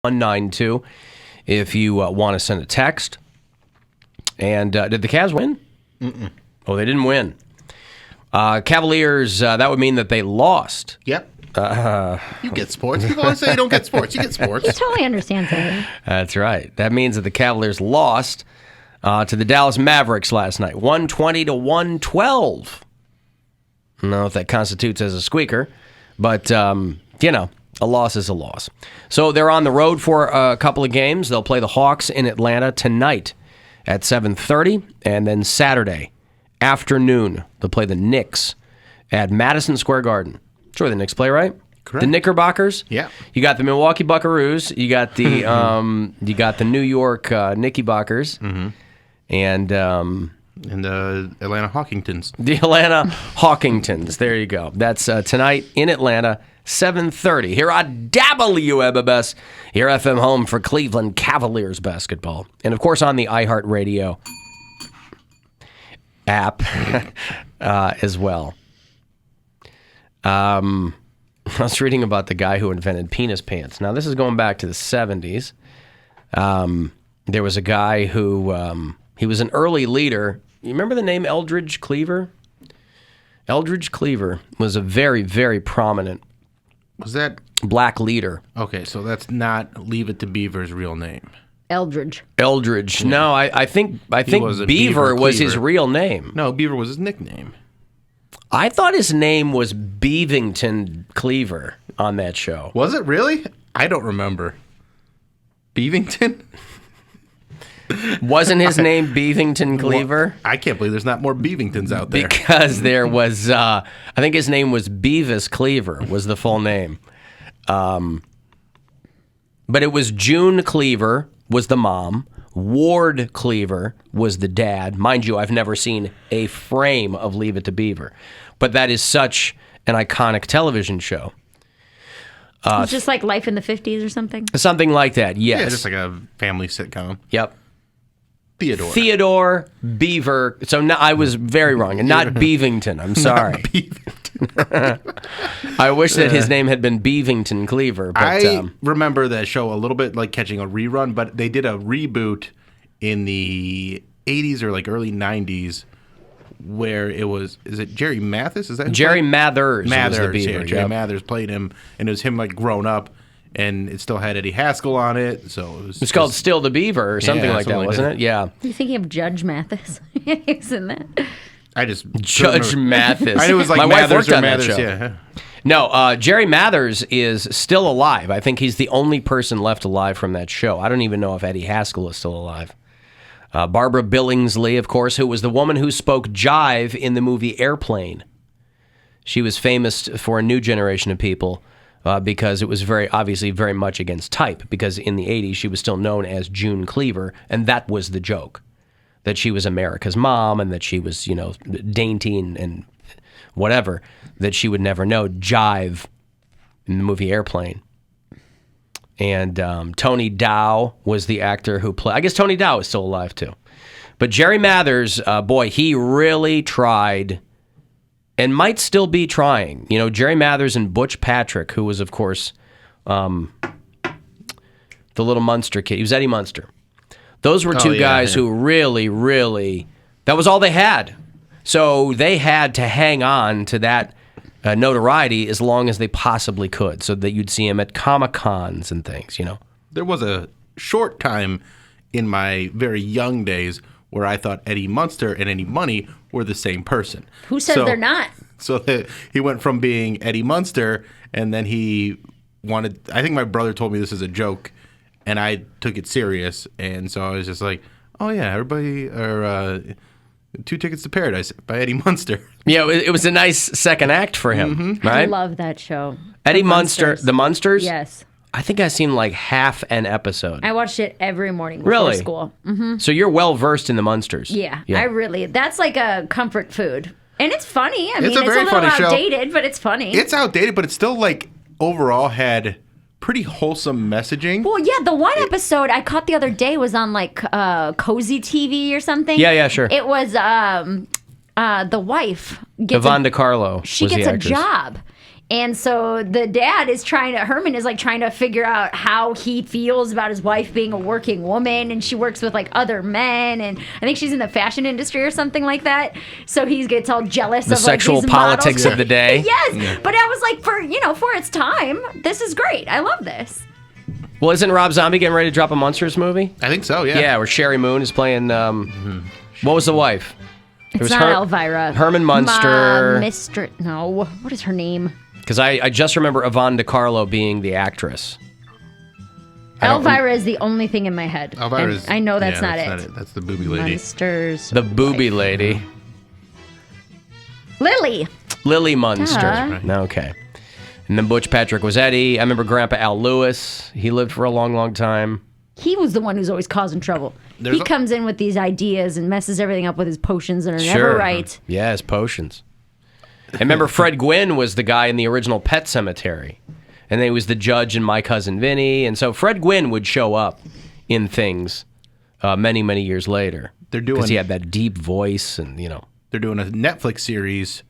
192 if you want to send a text. And did the Cavs win? Mm-mm. Oh, they didn't win. Cavaliers, that would mean that they lost. Yep. You get sports. People always say you don't get sports. You get sports. He totally understands that. That's right. That means that the Cavaliers lost to the Dallas Mavericks last night, 120 to 112. I don't know if that constitutes as a squeaker, but, a loss is a loss. So they're on the road for a couple of games. They'll play the Hawks in Atlanta tonight at 7:30, and then Saturday afternoon, they'll play the Knicks at Madison Square Garden. Sure, the Knicks play, right? Correct. The Knickerbockers. Yeah. You got the Milwaukee Buckaroos. You got the New York Knickerbockers, and the Atlanta Hawkingtons. The Atlanta Hawkingtons. There you go. That's tonight in Atlanta, 7:30 here on WMMS, your FM home for Cleveland Cavaliers basketball, and of course on the iHeartRadio app as well. I was reading about the guy who invented penis pants. Now, this is going back to the 70s. There was a guy who, he was an early leader. You remember the name Eldridge Cleaver? Eldridge Cleaver was a very, very prominent Was that black leader. okay? So that's not Leave It to Beaver's real name. Eldridge. Eldridge. No, I think wasn't Beaver was Cleaver. his real name. No, Beaver was his nickname. I thought his name was Beavington Cleaver on that show. Was it really? I don't remember. Beavington? Wasn't his name Beavington Cleaver? I can't believe there's not more Beavingtons out there. Because there was, I think his name was Beavis Cleaver was the full name. But it was June Cleaver was the mom. Ward Cleaver was the dad. Mind you, I've never seen a frame of Leave It to Beaver. But that is such an iconic television show. It's just like Life in the 50s or something? Something like that, yes. Yeah, just like a family sitcom. Yep. Theodore Beaver. So no, I was very wrong. And not Beavington. I'm sorry. I wish that his name had been Beavington Cleaver. But, I remember that show a little bit like catching a rerun, but they did a reboot in the 80s or like early 90s where it was, is it Jerry Mathis? Is that who Jerry played? Mathers was the Beaver. Yeah, Jerry Mathers played him, and it was him like grown up, and it still had Eddie Haskell on it. So it was It's called Still the Beaver or something like that, something like wasn't that. it? Yeah. Are you thinking of Judge Mathis? He's in that. I just Judge Mathis. I knew it was like My Mathers wife worked or on Mathers, that show. yeah. No, Jerry Mathers is still alive. I think he's the only person left alive from that show. I don't even know if Eddie Haskell is still alive. Barbara Billingsley, of course, who was the woman who spoke jive in the movie Airplane. She was famous for a new generation of people because it was obviously very much against type, because in the 80s she was still known as June Cleaver, and that was the joke, that she was America's mom and that she was, dainty and whatever, that she would never know jive in the movie Airplane. And Tony Dow was the actor who played. I guess Tony Dow is still alive, too. But Jerry Mathers, boy, he really tried and might still be trying. Jerry Mathers and Butch Patrick, who was, of course, the little Munster kid. He was Eddie Munster. Those were two guys who really, really, that was all they had. So they had to hang on to that notoriety as long as they possibly could, so that you'd see him at Comic-Cons and things, There was a short time in my very young days where I thought Eddie Munster and Eddie Money were the same person. Who says they're not? So he went from being Eddie Munster, and then he wanted, I think my brother told me this as a joke, and I took it serious, and so I was just like, oh yeah, everybody, or 2 Tickets to Paradise by Eddie Munster. Yeah, it was a nice second act for him, right? I love that show. Eddie Munster, the Munsters? Yes. I think I've seen like half an episode. I watched it every morning before Really? school. So you're well versed in the Munsters. Yeah, that's like a comfort food. And it's funny. I mean, It's a very little funny show. outdated, but it's funny. It's outdated, but it's still like overall had pretty wholesome messaging. Well, yeah, the one episode I caught the other day was on like Cozy TV or something. Yeah, sure. It was the wife gets Yvonne DiCarlo she was gets the a actress. job And so the dad is Herman is like trying to figure out how he feels about his wife being a working woman, and she works with like other men, and I think she's in the fashion industry or something like that. So he gets all jealous of The sexual like these politics models. of the day. Yes, but I was like, for its time, this is great. I love this. Well, isn't Rob Zombie getting ready to drop a Munsters movie? I think so, yeah. Yeah, where Sherry Moon is playing. What was the wife? It was It's not Elvira. Herman Munster. No, what is her name? Because I just remember Yvonne DiCarlo being the actress. Elvira is the only thing in my head. Elvira's, I know that's yeah, not it. That's the booby lady. Munsters. The booby lady. Lily. Lily Munster. Duh. Okay. And then Butch Patrick was Eddie. I remember Grandpa Al Lewis. He lived for a long, long time. He was the one who's always causing trouble. He comes in with these ideas and messes everything up with his potions that are never right. Yeah, his potions. I remember Fred Gwynn was the guy in the original Pet Cemetery. And then he was the judge in My Cousin Vinny. And so Fred Gwynn would show up in things many, many years later. Because he had that deep voice and, They're doing a Netflix series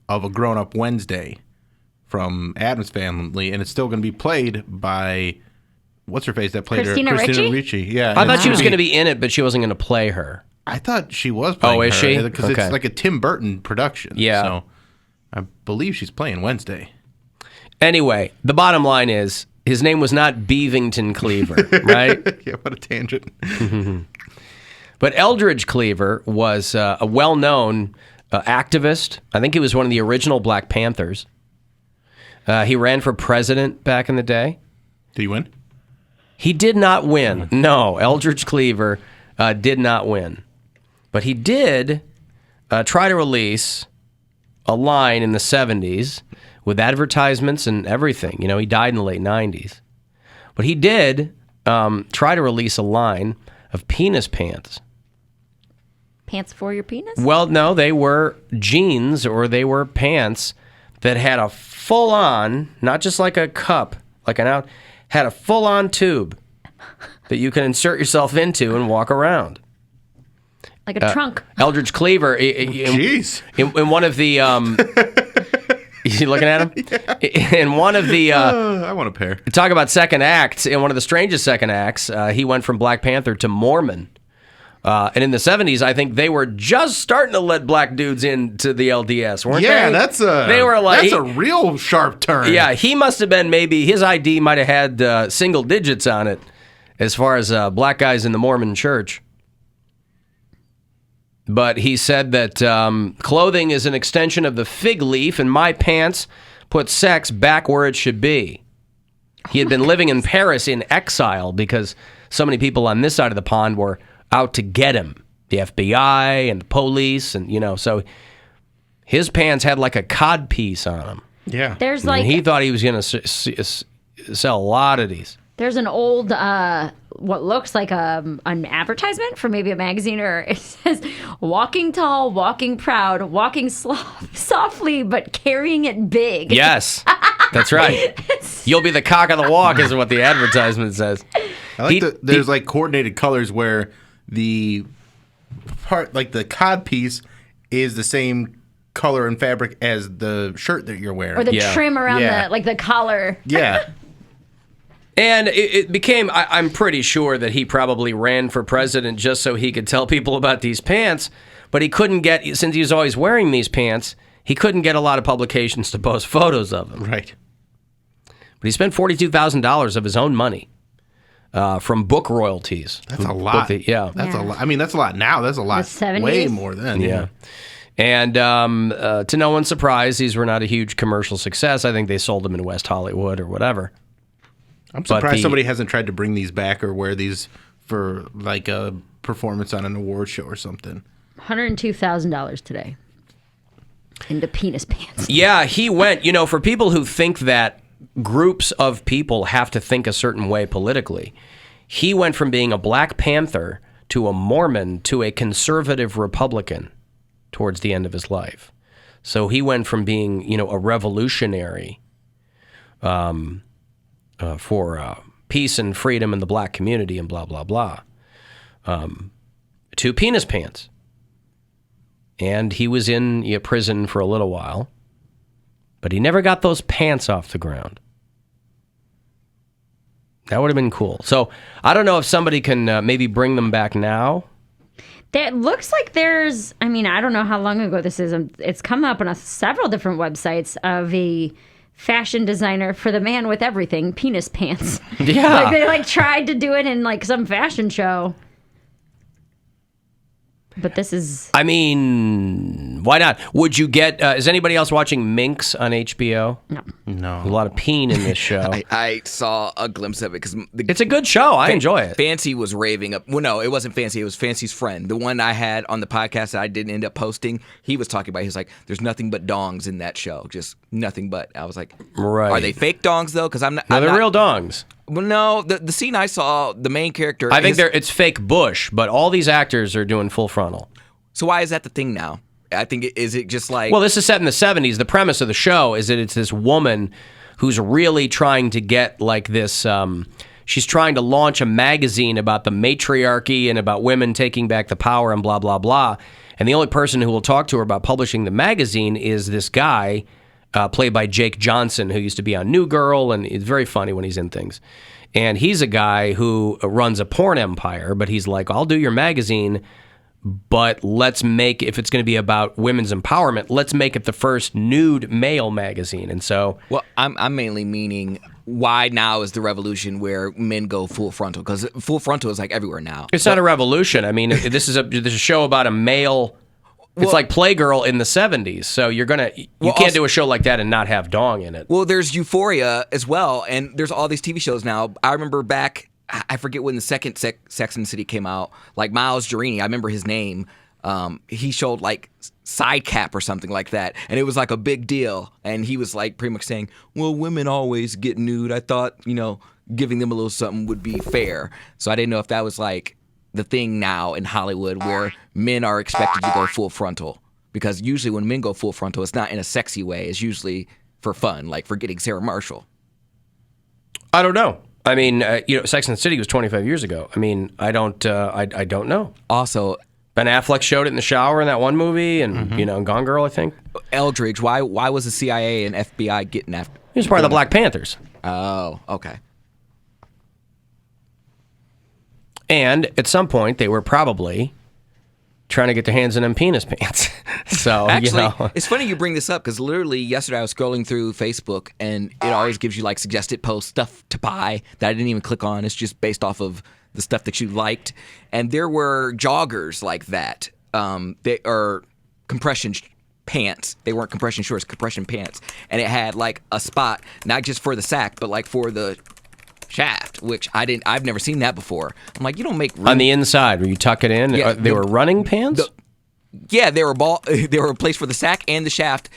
of A Grown-Up Wednesday from Addams Family, and it's still going to be played by... What's her face that played Christina her? Christina Ricci? Yeah. I thought she was going to be in it, but she wasn't going to play her. I thought she was playing her. Oh, is she? Because Okay. it's like a Tim Burton production. Yeah. So I believe she's playing Wednesday. Anyway, the bottom line is his name was not Beavington Cleaver, right? Yeah, what a tangent. But Eldridge Cleaver was a well-known activist. I think he was one of the original Black Panthers. He ran for president back in the day. Did he win? He did not win. No, Eldridge Cleaver did not win. But he did try to release a line in the 70s with advertisements and everything. He died in the late 90s. But he did try to release a line of penis pants. Pants for your penis? Well, no, they were jeans or they were pants that had a full-on, not just like a cup, had a full-on tube that you can insert yourself into and walk around. Like a trunk. Eldridge Cleaver, Jeez. in one of the, you looking at him? Yeah. In one of the, I want a pair. talk about second acts, in one of the strangest second acts, he went from Black Panther to Mormon. And in the 70s, I think they were just starting to let black dudes into the LDS, weren't they? Yeah, that's a real sharp turn. Yeah, he must have been his ID might have had single digits on it as far as black guys in the Mormon church. But he said that clothing is an extension of the fig leaf, and my pants put sex back where it should be. He had been living in Paris in exile because so many people on this side of the pond were out to get him. The FBI and the police, and so his pants had like a cod piece on them. Yeah. There's And he thought he was going to sell a lot of these. There's an old, what looks like an advertisement for maybe a magazine, or it says, walking tall, walking proud, walking softly, but carrying it big. Yes, that's right. You'll be the cock of the walk is what the advertisement says. I like there's like coordinated colors where the part, like the cod piece, is the same color and fabric as the shirt that you're wearing. Or the trim around the collar. Yeah. And it became, I'm pretty sure that he probably ran for president just so he could tell people about these pants, but he couldn't get, since he was always wearing these pants, he couldn't get a lot of publications to post photos of them. Right. But he spent $42,000 of his own money from book royalties. That's a lot. That's a lot. I mean, that's a lot now. That's a lot. The 70s? Way more then. Yeah. And to no one's surprise, these were not a huge commercial success. I think they sold them in West Hollywood or whatever. I'm surprised somebody hasn't tried to bring these back or wear these for like a performance on an award show or something. $102,000 today into penis pants. Yeah, he went, for people who think that groups of people have to think a certain way politically, he went from being a Black Panther to a Mormon to a conservative Republican towards the end of his life. So he went from being, a revolutionary for peace and freedom in the black community and blah, blah, blah, to penis pants. And he was in prison for a little while. but he never got those pants off the ground. That would have been cool. So I don't know if somebody can maybe bring them back now. It looks like there's, I mean, I don't know how long ago this is. It's come up on several different websites of a fashion designer for the man with everything, penis pants. Yeah. Like they tried to do it in like some fashion show. But this is... I mean, why not? Would you get... is anybody else watching Minx on HBO? No. A lot of peen in this show. I saw a glimpse of it because It's a good show. I enjoy it. Fancy was raving up. Well, no, it wasn't Fancy. It was Fancy's friend. The one I had on the podcast that I didn't end up posting, he was talking about, he was like, there's nothing but dongs in that show. Just nothing but. I was like, Right. Are they fake dongs, though? Because I'm not... No, they're real dongs. Well, no, the scene I saw, the main character... I think it's fake bush, but all these actors are doing full frontal. So why is that the thing now? I think, is it just like... Well, this is set in the 70s. The premise of the show is that it's this woman who's really trying to get like this... she's trying to launch a magazine about the matriarchy and about women taking back the power and blah, blah, blah. And the only person who will talk to her about publishing the magazine is this guy... played by Jake Johnson, who used to be on New Girl, and it's very funny when he's in things. And he's a guy who runs a porn empire, but he's like, I'll do your magazine, but let's make, if it's going to be about women's empowerment, let's make it the first nude male magazine. And so... Well, I'm mainly meaning why now is the revolution where men go full frontal? Because full frontal is like everywhere now. It's not a revolution. I mean, this is a show about a male... It's like Playgirl in the 70s, so you can't do a show like that and not have dong in it. Well, there's Euphoria as well, and there's all these TV shows now. I remember back, I forget when the second Sex and the City came out, like Miles Jerini, I remember his name. He showed like side cap or something like that, and it was like a big deal. And he was like pretty much saying, well, women always get nude. I thought, giving them a little something would be fair. So I didn't know if that was like the thing now in Hollywood where men are expected to go full frontal, because usually when men go full frontal, it's not in a sexy way. It's usually for fun, like for getting Sarah Marshall. I don't know. I mean, Sex and the City was 25 years ago. I mean, I don't know. Also, Ben Affleck showed it in the shower in that one movie, and Gone Girl, I think. Eldridge, why was the CIA and FBI getting after? He was part of the Black Panthers. Oh, okay. And at some point, they were probably trying to get their hands in them penis pants. So, actually, it's funny you bring this up, because literally yesterday I was scrolling through Facebook, and it always gives you like suggested posts, stuff to buy that I didn't even click on. It's just based off of the stuff that you liked. And there were joggers like that. They are compression pants. They weren't compression shorts, compression pants. And it had like a spot, not just for the sack, but like for the shaft, which I've never seen that before. I'm like, you don't make room. On the inside where you tuck it in. Yeah, they were running pants. They were a place for the sack and the shaft.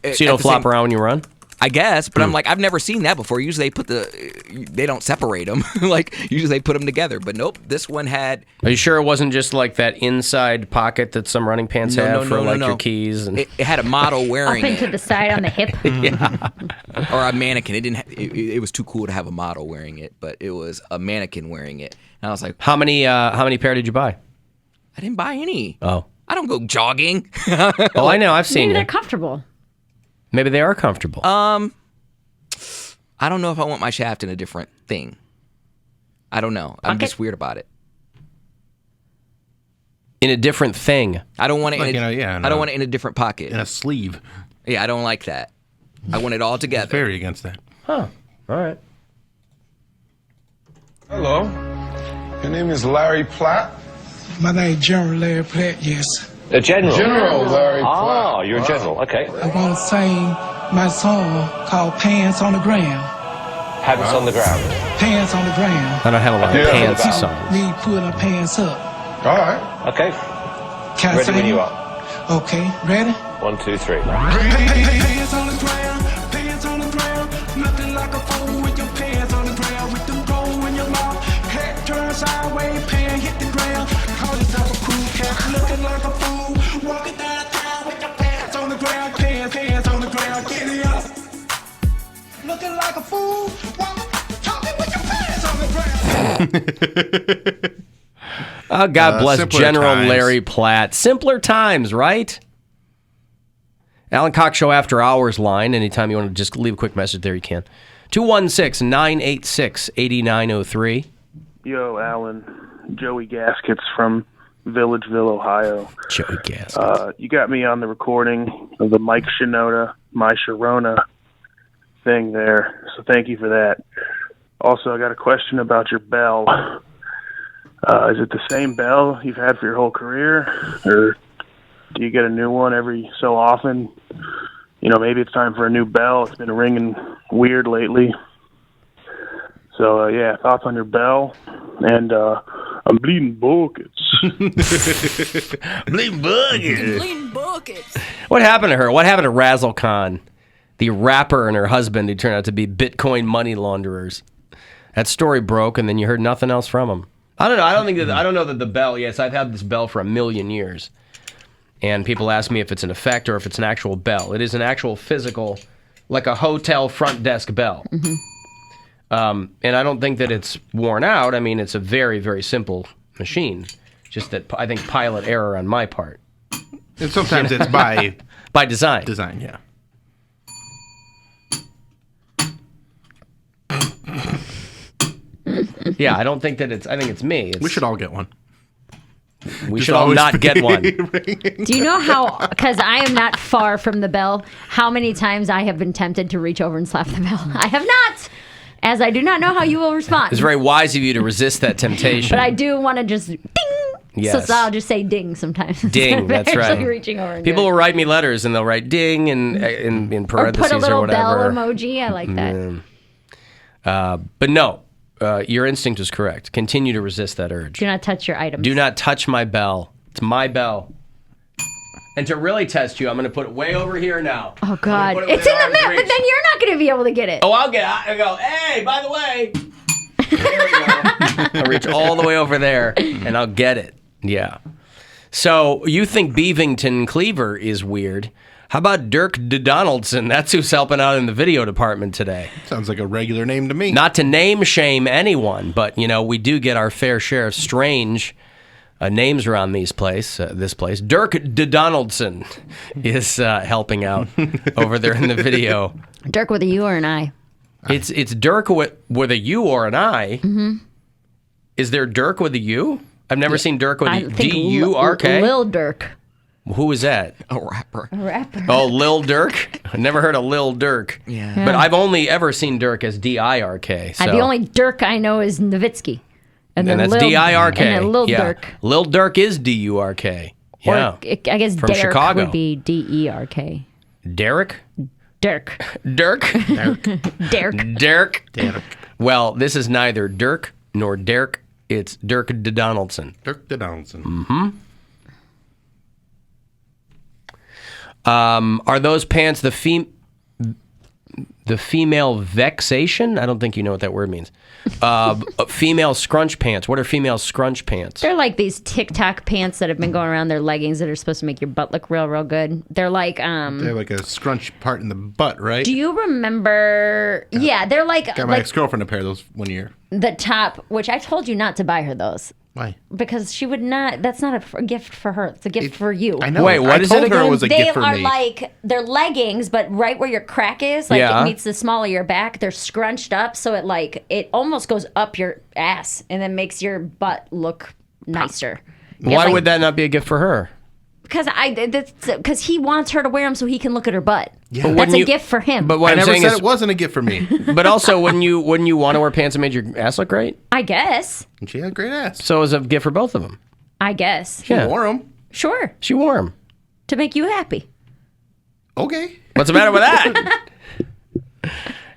So you don't flop around when you run. I guess, but I'm like, I've never seen that before. Usually they don't separate them. Like usually they put them together, but nope. This one had. Are you sure it wasn't just like that inside pocket that some running pants have for your keys? And... It had a model wearing up into the side on the hip. Yeah. Or a mannequin. It didn't. It was too cool to have a model wearing it, but it was a mannequin wearing it. And I was like, how many pair did you buy? I didn't buy any. Oh, I don't go jogging. Oh, I know. I've seen. Maybe they're comfortable. Maybe they are comfortable. I don't know if I want my shaft in a different thing. I don't know. I'm just weird about it. In a different thing. I don't want it. Like, I don't want it in a different pocket. In a sleeve. Yeah, I don't like that. I want it all together. It's very against that. Huh. All right. Hello. Your name is Larry Platt? My name is General Larry Platt, yes. A general? General Larry Platt. Ah, you're a general, okay. I want to sing my song called Pants on the Ground. Pants on the ground. Pants on the ground. I don't have a lot of Yeah. pants People songs. Me putting my pants up. All right. Okay. Can I Ready sing? when you are. Okay, ready? 1, 2, 3. Pants on the ground, pants on the ground. Nothing like a fool with your pants on the ground. With them gold in your mouth, head turned sideways, pants hit the ground. Call yourself a cool cat, looking like a fool. Walking downtown with your pants on the ground, pants on the ground. Get it up. Looking like a fool, talking with your pants on the ground. Oh, God bless Simpler General times. Larry Platt. Simpler times, right? Alan Cox Show After Hours line. Anytime you want to just leave a quick message there, you can. 216-986-8903. Yo, Alan. Joey Gaskets from Villageville, Ohio. Joey Gaskets. You got me on the recording of the Mike Shinoda, My Sharona thing there, so thank you for that. Also, I got a question about your bell. Is it the same bell you've had for your whole career, or do you get a new one every so often? You know, maybe it's time for a new bell. It's been ringing weird lately. So, yeah, thoughts on your bell. And I'm bleeding buckets. Bleeding buckets. What happened to her? What happened to Razzle Khan, the rapper, and her husband who turned out to be Bitcoin money launderers? That story broke, and then you heard nothing else from them. I don't know. I don't know that the bell. Yes, I've had this bell for 1,000,000 years, and people ask me if it's an effect or if it's an actual bell. It is an actual physical, like a hotel front desk bell. Mm-hmm. And I don't think that it's worn out. I mean, it's a very, very simple machine. Just that I think pilot error on my part. And sometimes it's by design. Design, yeah. Yeah, I don't think that it's. I think it's me. We should all get one. We should all not get one. Do you know how, because I am not far from the bell, how many times I have been tempted to reach over and slap the bell? I have not, as I do not know how you will respond. It's very wise of you to resist that temptation. But I do want to just ding. Yes. So I'll just say ding sometimes. Ding, that's right. Reaching over and People will write me letters and they'll write ding and in parentheses or put a little bell whatever. emoji. I like that. But no. Your instinct is correct. Continue to resist that urge. Do not touch your items. Do not touch my bell. It's my bell. And to really test you, I'm going to put it way over here now. Oh, God. It's in the middle, but then you're not going to be able to get it. Oh, I'll go, hey, by the way. There we go. I'll reach all the way over there, and I'll get it. Yeah. So you think Beavington Cleaver is weird. How about Dirk Donaldson? That's who's helping out in the video department today. Sounds like a regular name to me. Not to name shame anyone, but, you know, we do get our fair share of strange names around this place. Dirk Donaldson is helping out over there in the video. Dirk with a U or an I? It's Dirk with a U or an I. Mm-hmm. Is there Dirk with a U? I've never seen Dirk with a D-U-R-K. Lil Dirk. Who is that? A rapper. Oh, Lil Dirk? I never heard of Lil Dirk. Yeah. But I've only ever seen Dirk as D-I-R-K. So. The only Dirk I know is Nowitzki. And that's D-I-R-K. And then Lil Dirk. Lil Dirk is D-U-R-K. Yeah. Or I guess From Derek Chicago. would be D-E-R-K. Derek? Dirk. Dirk? Derek. Well, this is neither Dirk nor Derek. It's Dirk Donaldson. Dirk Donaldson. Mm-hmm. Are those pants the female vexation? I don't think you know what that word means. Female scrunch pants. What are female scrunch pants? They're like these TikTok pants that have been going around. They're leggings that are supposed to make your butt look real, real good. They're like They have like a scrunch part in the butt, right? Do you remember? Yeah, they're like Got my ex-girlfriend a pair of those one year. The top, which I told you not to buy her those. Why? Because she would not. That's not a gift for her. It's a gift for you. I know. Wait, what is it again? It was a gift for me. They are like, they're leggings, but right where your crack is, like it meets the small of your back, they're scrunched up, so it almost goes up your ass and then makes your butt look nicer. Why would that not be a gift for her? Because he wants her to wear them so he can look at her butt. Yeah. That's a gift for him. But what I I'm never saying said is, it wasn't a gift for me. But also, wouldn't you want to wear pants that made your ass look great? I guess. And she had a great ass. So it was a gift for both of them. I guess. She wore them. Sure. She wore them. To make you happy. Okay. What's the matter with that?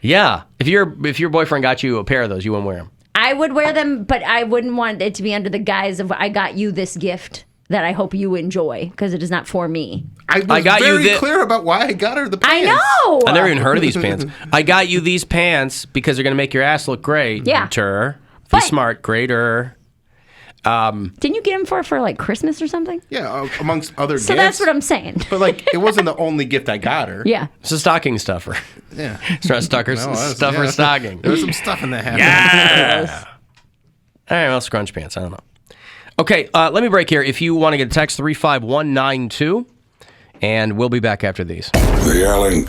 Yeah. If your boyfriend got you a pair of those, you wouldn't wear them. I would wear them, but I wouldn't want it to be under the guise of I got you this gift that I hope you enjoy, because it is not for me. I got very clear about why I got her the pants. I know. I never even heard of these pants. I got you these pants because they're going to make your ass look great. Yeah. Be smart. Greater. Didn't you get them for like Christmas or something? Yeah, amongst other gifts. So that's what I'm saying. But like, it wasn't the only gift I got her. Yeah. It's a stocking stuffer. Yeah. It's not stuffer stocking. There was some stuff in that hat. Yeah. All right, well, scrunch pants. I don't know. Okay, let me break here. If you want to get a text, 35192. And we'll be back after these. The Alan